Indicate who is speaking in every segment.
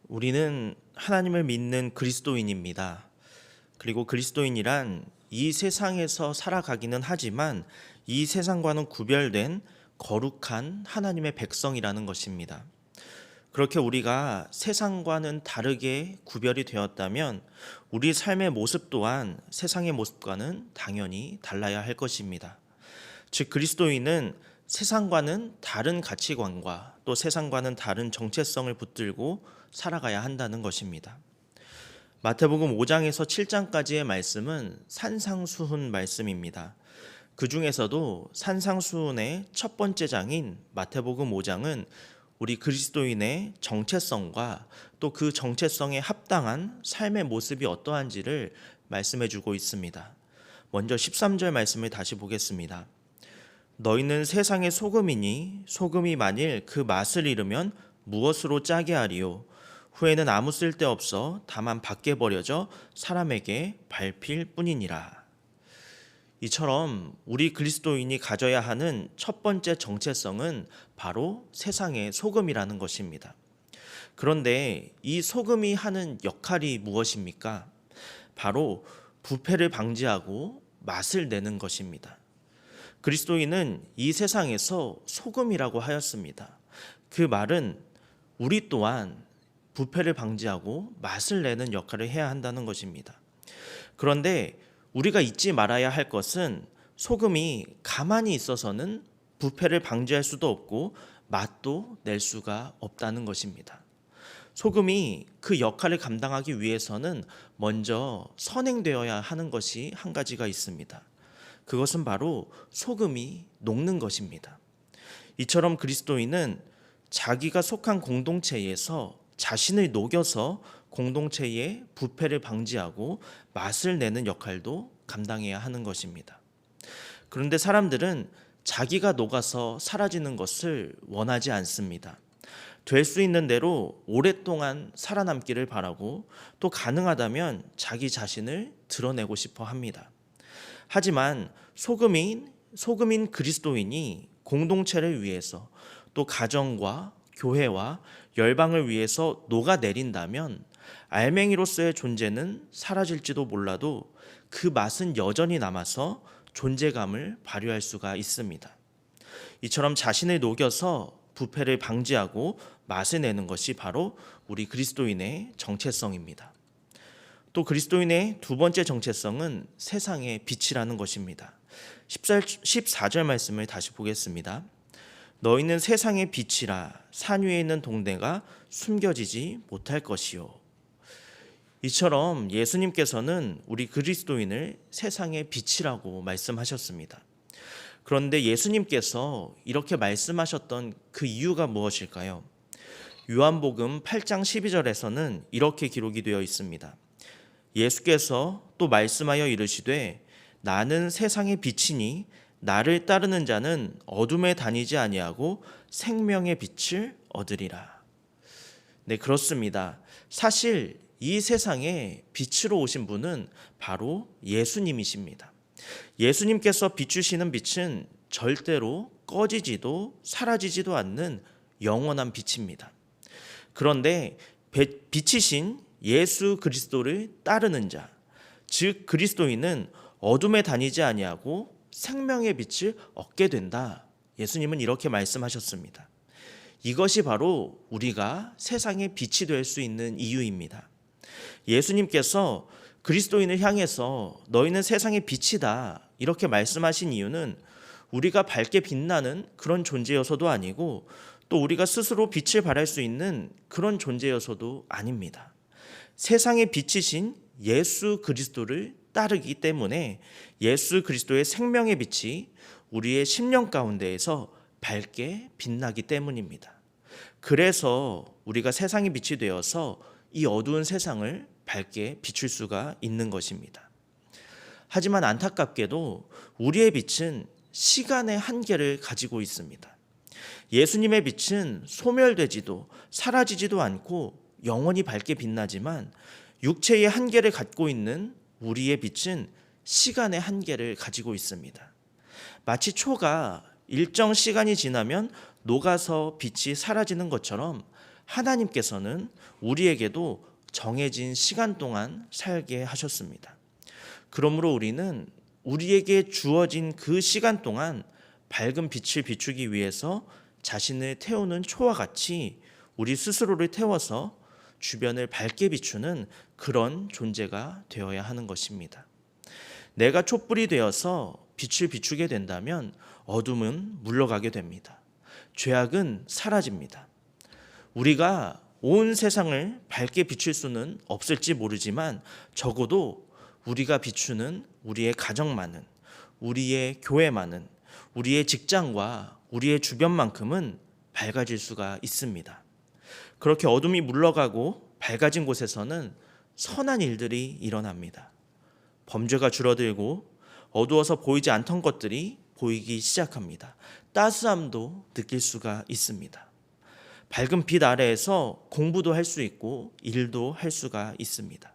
Speaker 1: 우리는 하나님을 믿는 그리스도인입니다. 그리고 그리스도인이란 이 세상에서 살아가기는 하지만 이 세상과는 구별된 거룩한 하나님의 백성이라는 것입니다. 그렇게 우리가 세상과는 다르게 구별이 되었다면 우리 삶의 모습 또한 세상의 모습과는 당연히 달라야 할 것입니다. 즉 그리스도인은 세상과는 다른 가치관과 또 세상과는 다른 정체성을 붙들고 살아가야 한다는 것입니다. 마태복음 5장에서 7장까지의 말씀은 산상수훈 말씀입니다. 그 중에서도 산상수훈의 첫 번째 장인 마태복음 5장은 우리 그리스도인의 정체성과 또 그 정체성에 합당한 삶의 모습이 어떠한지를 말씀해 주고 있습니다. 먼저 13절 말씀을 다시 보겠습니다. 너희는 세상의 소금이니 소금이 만일 그 맛을 잃으면 무엇으로 짜게 하리요? 후에는 아무 쓸데없어 다만 밖에 버려져 사람에게 밟힐 뿐이니라. 이처럼 우리 그리스도인이 가져야 하는 첫 번째 정체성은 바로 세상의 소금이라는 것입니다. 그런데 이 소금이 하는 역할이 무엇입니까? 바로 부패를 방지하고 맛을 내는 것입니다. 그리스도인은 이 세상에서 소금이라고 하였습니다. 그 말은 우리 또한 부패를 방지하고 맛을 내는 역할을 해야 한다는 것입니다. 그런데 우리가 잊지 말아야 할 것은 소금이 가만히 있어서는 부패를 방지할 수도 없고 맛도 낼 수가 없다는 것입니다. 소금이 그 역할을 감당하기 위해서는 먼저 선행되어야 하는 것이 한 가지가 있습니다. 그것은 바로 소금이 녹는 것입니다. 이처럼 그리스도인은 자기가 속한 공동체에서 자신을 녹여서 공동체의 부패를 방지하고 맛을 내는 역할도 감당해야 하는 것입니다. 그런데 사람들은 자기가 녹아서 사라지는 것을 원하지 않습니다. 될 수 있는 대로 오랫동안 살아남기를 바라고 또 가능하다면 자기 자신을 드러내고 싶어 합니다. 하지만 소금인 그리스도인이 공동체를 위해서 또 가정과 교회와 열방을 위해서 녹아내린다면 알맹이로서의 존재는 사라질지도 몰라도 그 맛은 여전히 남아서 존재감을 발휘할 수가 있습니다. 이처럼 자신을 녹여서 부패를 방지하고 맛을 내는 것이 바로 우리 그리스도인의 정체성입니다. 또 그리스도인의 두 번째 정체성은 세상의 빛이라는 것입니다. 14절 말씀을 다시 보겠습니다. 너희는 세상의 빛이라 산 위에 있는 동네가 숨겨지지 못할 것이요. 이처럼 예수님께서는 우리 그리스도인을 세상의 빛이라고 말씀하셨습니다. 그런데 예수님께서 이렇게 말씀하셨던 그 이유가 무엇일까요? 요한복음 8장 12절에서는 이렇게 기록이 되어 있습니다. 예수께서 또 말씀하여 이르시되 나는 세상의 빛이니 나를 따르는 자는 어둠에 다니지 아니하고 생명의 빛을 얻으리라. 네, 그렇습니다. 사실 이 세상에 빛으로 오신 분은 바로 예수님이십니다. 예수님께서 비추시는 빛은 절대로 꺼지지도 사라지지도 않는 영원한 빛입니다. 그런데 빛이신 예수 그리스도를 따르는 자, 즉 그리스도인은 어둠에 다니지 아니하고 생명의 빛을 얻게 된다. 예수님은 이렇게 말씀하셨습니다. 이것이 바로 우리가 세상의 빛이 될 수 있는 이유입니다. 예수님께서 그리스도인을 향해서 너희는 세상의 빛이다 이렇게 말씀하신 이유는 우리가 밝게 빛나는 그런 존재여서도 아니고 또 우리가 스스로 빛을 발할 수 있는 그런 존재여서도 아닙니다. 세상의 빛이신 예수 그리스도를 따르기 때문에 예수 그리스도의 생명의 빛이 우리의 심령 가운데에서 밝게 빛나기 때문입니다. 그래서 우리가 세상의 빛이 되어서 이 어두운 세상을 밝게 비출 수가 있는 것입니다. 하지만 안타깝게도 우리의 빛은 시간의 한계를 가지고 있습니다. 예수님의 빛은 소멸되지도 사라지지도 않고 영원히 밝게 빛나지만 육체의 한계를 갖고 있는 우리의 빛은 시간의 한계를 가지고 있습니다. 마치 초가 일정 시간이 지나면 녹아서 빛이 사라지는 것처럼 하나님께서는 우리에게도 정해진 시간 동안 살게 하셨습니다. 그러므로 우리는 우리에게 주어진 그 시간 동안 밝은 빛을 비추기 위해서 자신을 태우는 초와 같이 우리 스스로를 태워서 주변을 밝게 비추는 그런 존재가 되어야 하는 것입니다. 내가 촛불이 되어서 빛을 비추게 된다면 어둠은 물러가게 됩니다. 죄악은 사라집니다. 우리가 온 세상을 밝게 비출 수는 없을지 모르지만 적어도 우리가 비추는 우리의 가정만은, 우리의 교회만은, 우리의 직장과 우리의 주변만큼은 밝아질 수가 있습니다. 그렇게 어둠이 물러가고 밝아진 곳에서는 선한 일들이 일어납니다. 범죄가 줄어들고 어두워서 보이지 않던 것들이 보이기 시작합니다. 따스함도 느낄 수가 있습니다. 밝은 빛 아래에서 공부도 할 수 있고 일도 할 수가 있습니다.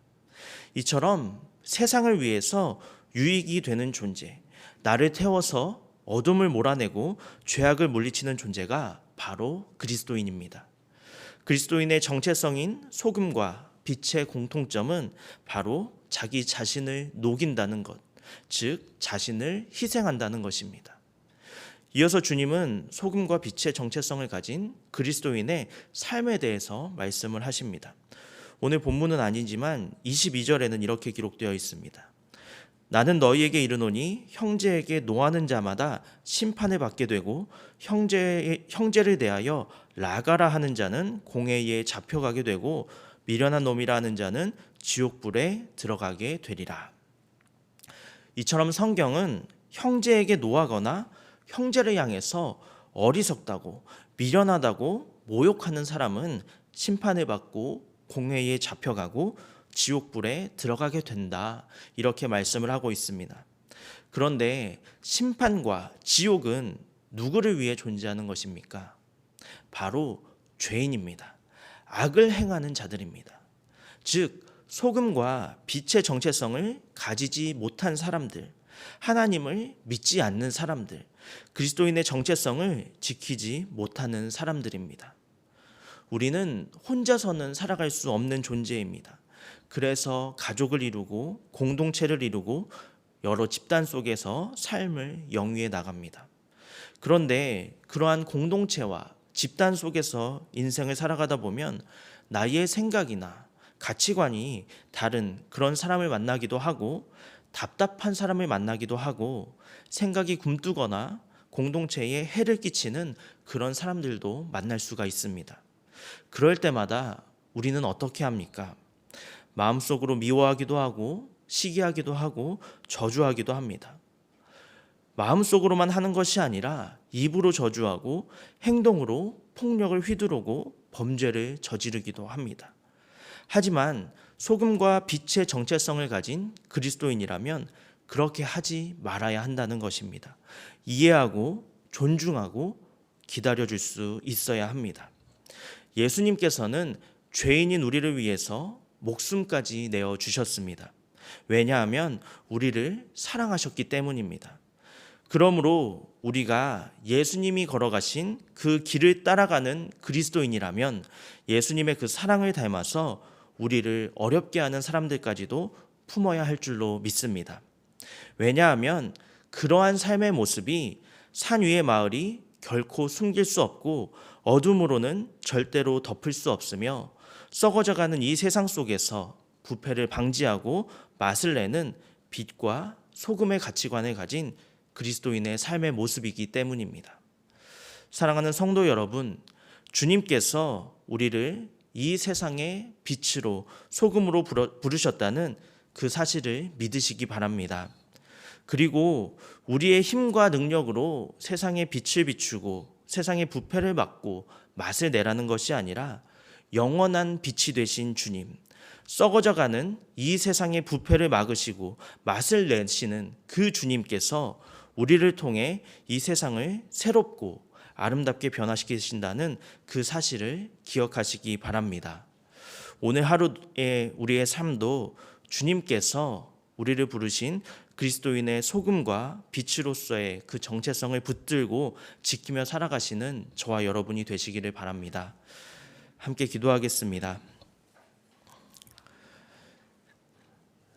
Speaker 1: 이처럼 세상을 위해서 유익이 되는 존재, 나를 태워서 어둠을 몰아내고 죄악을 물리치는 존재가 바로 그리스도인입니다. 그리스도인의 정체성인 소금과 빛의 공통점은 바로 자기 자신을 녹인다는 것, 즉 자신을 희생한다는 것입니다. 이어서 주님은 소금과 빛의 정체성을 가진 그리스도인의 삶에 대해서 말씀을 하십니다. 오늘 본문은 아니지만 22절에는 이렇게 기록되어 있습니다. 나는 너희에게 이르노니 형제에게 노하는 자마다 심판을 받게 되고 형제를 대하여 라가라 하는 자는 공회에 잡혀가게 되고 미련한 놈이라 하는 자는 지옥불에 들어가게 되리라. 이처럼 성경은 형제에게 노하거나 형제를 향해서 어리석다고 미련하다고 모욕하는 사람은 심판을 받고 공회에 잡혀가고 지옥불에 들어가게 된다, 이렇게 말씀을 하고 있습니다. 그런데 심판과 지옥은 누구를 위해 존재하는 것입니까? 바로 죄인입니다. 악을 행하는 자들입니다. 즉 소금과 빛의 정체성을 가지지 못한 사람들, 하나님을 믿지 않는 사람들, 그리스도인의 정체성을 지키지 못하는 사람들입니다. 우리는 혼자서는 살아갈 수 없는 존재입니다. 그래서 가족을 이루고 공동체를 이루고 여러 집단 속에서 삶을 영위해 나갑니다. 그런데 그러한 공동체와 집단 속에서 인생을 살아가다 보면 나의 생각이나 가치관이 다른 그런 사람을 만나기도 하고 답답한 사람을 만나기도 하고 생각이 굼뜨거나 공동체에 해를 끼치는 그런 사람들도 만날 수가 있습니다. 그럴 때마다 우리는 어떻게 합니까? 마음속으로 미워하기도 하고 시기하기도 하고 저주하기도 합니다. 마음속으로만 하는 것이 아니라 입으로 저주하고 행동으로 폭력을 휘두르고 범죄를 저지르기도 합니다. 하지만 소금과 빛의 정체성을 가진 그리스도인이라면 그렇게 하지 말아야 한다는 것입니다. 이해하고 존중하고 기다려줄 수 있어야 합니다. 예수님께서는 죄인인 우리를 위해서 목숨까지 내어주셨습니다. 왜냐하면 우리를 사랑하셨기 때문입니다. 그러므로 우리가 예수님이 걸어가신 그 길을 따라가는 그리스도인이라면 예수님의 그 사랑을 닮아서 우리를 어렵게 하는 사람들까지도 품어야 할 줄로 믿습니다. 왜냐하면 그러한 삶의 모습이 산 위의 마을이 결코 숨길 수 없고 어둠으로는 절대로 덮을 수 없으며 썩어져가는 이 세상 속에서 부패를 방지하고 맛을 내는 빛과 소금의 가치관을 가진 그리스도인의 삶의 모습이기 때문입니다. 사랑하는 성도 여러분, 주님께서 우리를 이 세상의 빛으로 소금으로 부르셨다는 그 사실을 믿으시기 바랍니다. 그리고 우리의 힘과 능력으로 세상의 빛을 비추고 세상의 부패를 막고 맛을 내라는 것이 아니라 영원한 빛이 되신 주님, 썩어져가는 이 세상의 부패를 막으시고 맛을 내시는 그 주님께서 우리를 통해 이 세상을 새롭고 아름답게 변화시키신다는 그 사실을 기억하시기 바랍니다. 오늘 하루의 우리의 삶도 주님께서 우리를 부르신 그리스도인의 소금과 빛으로서의 그 정체성을 붙들고 지키며 살아가시는 저와 여러분이 되시기를 바랍니다. 함께 기도하겠습니다.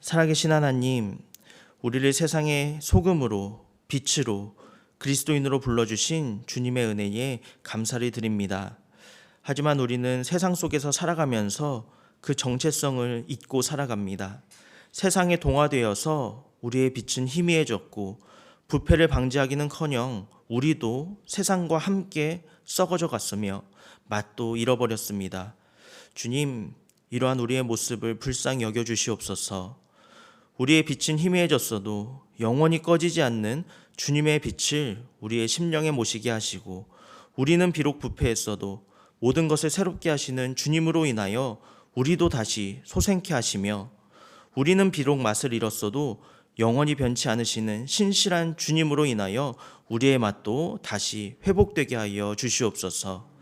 Speaker 1: 살아계신 하나님, 우리를 세상의 소금으로, 빛으로, 그리스도인으로 불러주신 주님의 은혜에 감사를 드립니다. 하지만 우리는 세상 속에서 살아가면서 그 정체성을 잊고 살아갑니다. 세상에 동화되어서 우리의 빛은 희미해졌고 부패를 방지하기는커녕 우리도 세상과 함께 썩어져 갔으며 맛도 잃어버렸습니다. 주님, 이러한 우리의 모습을 불쌍히 여겨주시옵소서. 우리의 빛은 희미해졌어도 영원히 꺼지지 않는 주님의 빛을 우리의 심령에 모시게 하시고, 우리는 비록 부패했어도 모든 것을 새롭게 하시는 주님으로 인하여 우리도 다시 솟생케 하시며, 우리는 비록 맛을 잃었어도 영원히 변치 않으시는 신실한 주님으로 인하여 우리의 맛도 다시 회복되게 하여 주시옵소서.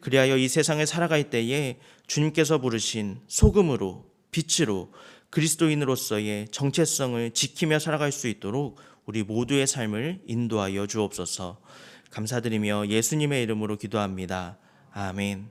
Speaker 1: 그리하여 이 세상에 살아갈 때에 주님께서 부르신 소금으로, 빛으로, 그리스도인으로서의 정체성을 지키며 살아갈 수 있도록 우리 모두의 삶을 인도하여 주옵소서. 감사드리며 예수님의 이름으로 기도합니다. 아멘.